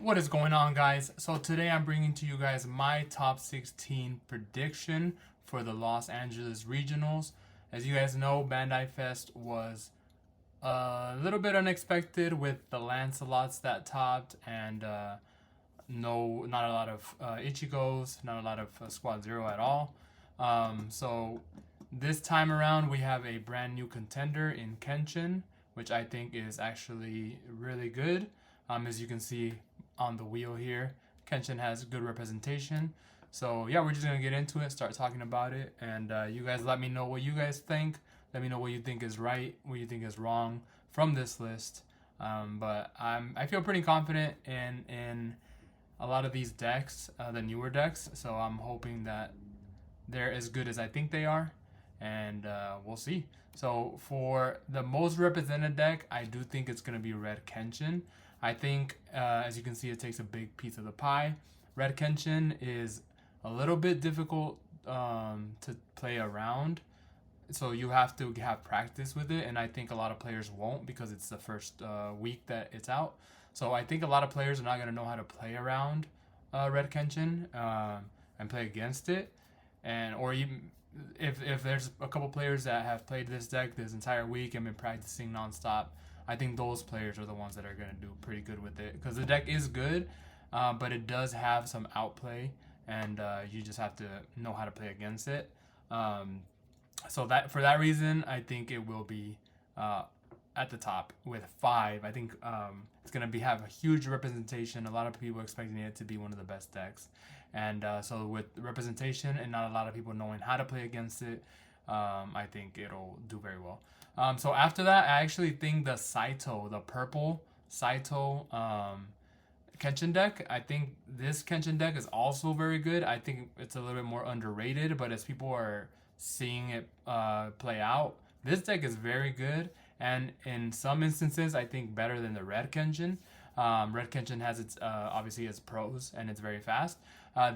What is going on, guys? So today I'm bringing to you guys my top 16 prediction for the Los Angeles Regionals. As you guys know, Bandai Fest was a little bit unexpected with the Lancelots that topped and not a lot of Ichigos, not a lot of Squad Zero at all. So this time around we have a brand new contender in Kenshin, which I think is actually really good. As you can see on the wheel here, Kenshin has good representation. So yeah, we're just gonna get into it, start talking about it, and you guys let me know what you guys think. Let me know what you think is right, what you think is wrong from this list. But I feel pretty confident in a lot of these decks, the newer decks. So I'm hoping that they're as good as I think they are, and we'll see. So for the most represented deck, I do think it's gonna be Red Kenshin. I think, as you can see, it takes a big piece of the pie. Red Kenshin is a little bit difficult to play around, so you have to have practice with it, and I think a lot of players won't because it's the first week that it's out. So I think a lot of players are not going to know how to play around Red Kenshin and play against it, and or even if there's a couple players that have played this deck this entire week and been practicing nonstop, I think those players are the ones that are going to do pretty good with it because the deck is good, but it does have some outplay, and you just have to know how to play against it. So that for that reason, I think it will be at the top with 5. I think it's going to have a huge representation. A lot of people expecting it to be one of the best decks. And so with representation and not a lot of people knowing how to play against it, I think it'll do very well. So after that, I actually think the Saito, the purple Saito Kenshin deck, I think this Kenshin deck is also very good. I think it's a little bit more underrated, but as people are seeing it play out, this deck is very good. And in some instances, I think better than the Red Kenshin. Red Kenshin has its obviously its pros and it's very fast.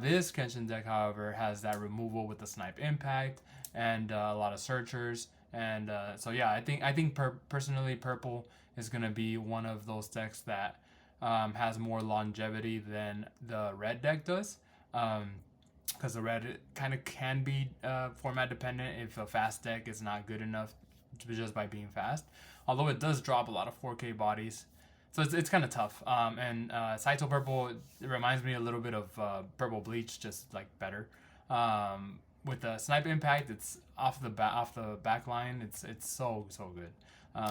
This Kenshin deck, however, has that removal with the snipe impact and a lot of searchers. And so yeah, I think personally, purple is gonna be one of those decks that has more longevity than the red deck does. Because the red kind of can be format dependent if a fast deck is not good enough just by being fast. Although it does drop a lot of 4K bodies, so it's kind of tough. And Saito purple, it reminds me a little bit of purple bleach, just like better. With the snipe impact, it's off the back line. It's so good.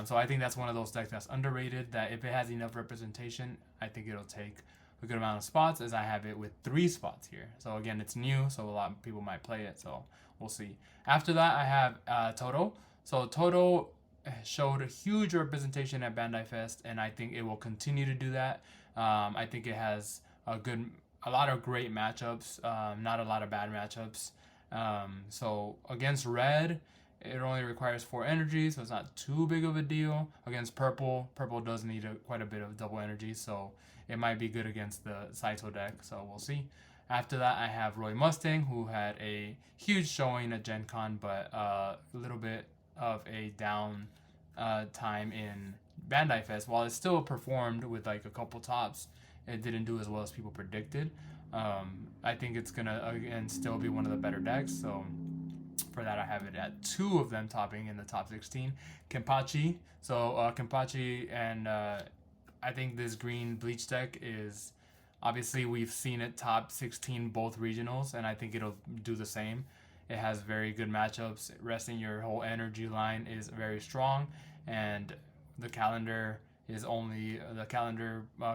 So I think that's one of those decks that's underrated. That if it has enough representation, I think it'll take a good amount of spots. As I have it with 3 spots here. So again, it's new, so a lot of people might play it. So we'll see. After that, I have Toto. So Toto showed a huge representation at Bandai Fest, and I think it will continue to do that. I think it has a lot of great matchups, not a lot of bad matchups. So against red, it only requires 4 energy, so it's not too big of a deal. Against purple does need quite a bit of double energy, so it might be good against the Saito deck, so we'll see. After that, I have Roy Mustang, who had a huge showing at Gen Con, but a little bit of a down time in Bandai Fest. While it still performed with like a couple tops, it didn't do as well as people predicted. I think it's gonna again still be one of the better decks. So for that, I have it at 2 of them topping in the top 16. Kempachi. So Kempachi and I think this green bleach deck is obviously we've seen it top 16 both regionals, and I think it'll do the same. It has very good matchups. Resting your whole energy line is very strong, and the calendar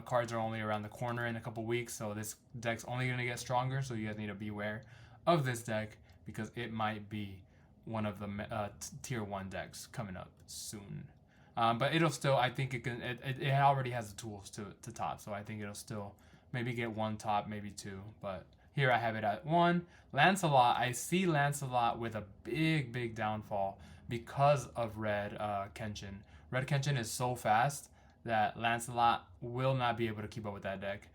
cards are only around the corner in a couple weeks, so this deck's only going to get stronger, so you guys need to beware of this deck because it might be one of the tier 1 decks coming up soon. But it'll still, I think it already has the tools to top, so I think it'll still maybe get 1 top, maybe 2, but here I have it at 1. Lancelot, I see Lancelot with a big downfall because of Red Kenshin. Red Kenshin is so fast that Lancelot will not be able to keep up with that deck.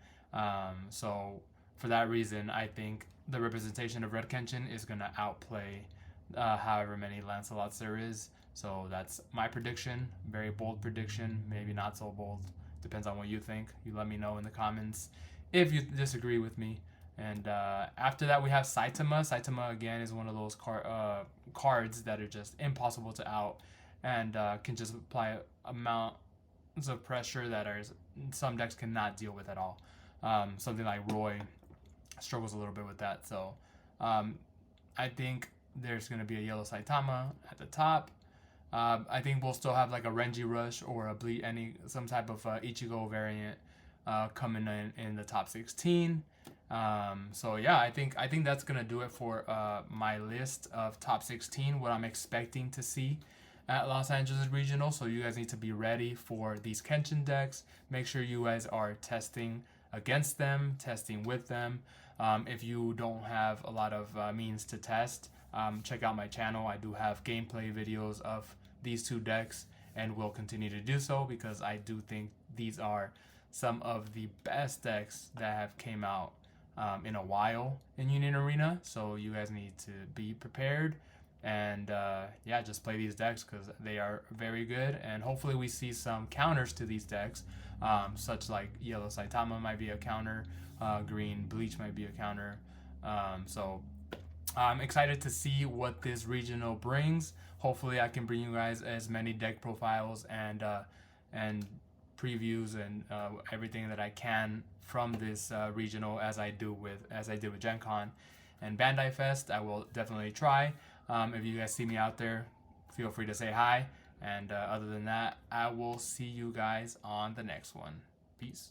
So for that reason, I think the representation of Red Kenshin is going to outplay however many Lancelots there is. So that's my prediction. Very bold prediction, maybe not so bold. Depends on what you think. You let me know in the comments if you disagree with me. And after that, we have Saitama. Saitama, again, is one of those cards that are just impossible to out and can just apply amounts of pressure that some decks cannot deal with at all. Something like Roy struggles a little bit with that. So I think there's going to be a yellow Saitama at the top. I think we'll still have like a Renji Rush or some type of Ichigo variant coming in the top 16. So yeah, I think that's gonna do it for my list of top 16. What I'm expecting to see at Los Angeles Regional. So you guys need to be ready for these Kenshin decks. Make sure you guys are testing against them, testing with them. If you don't have a lot of means to test, check out my channel. I do have gameplay videos of these two decks, and will continue to do so because I do think these are some of the best decks that have came out in a while in Union Arena. So you guys need to be prepared and yeah, just play these decks because they are very good, and hopefully we see some counters to these decks, such like yellow Saitama might be a counter, green Bleach might be a counter. So I'm excited to see what this regional brings. Hopefully I can bring you guys as many deck profiles and previews and everything that I can from this regional as I did with Gen Con and Bandai Fest. I will definitely try. If you guys see me out there, feel free to say hi. And other than that, I will see you guys on the next one. Peace.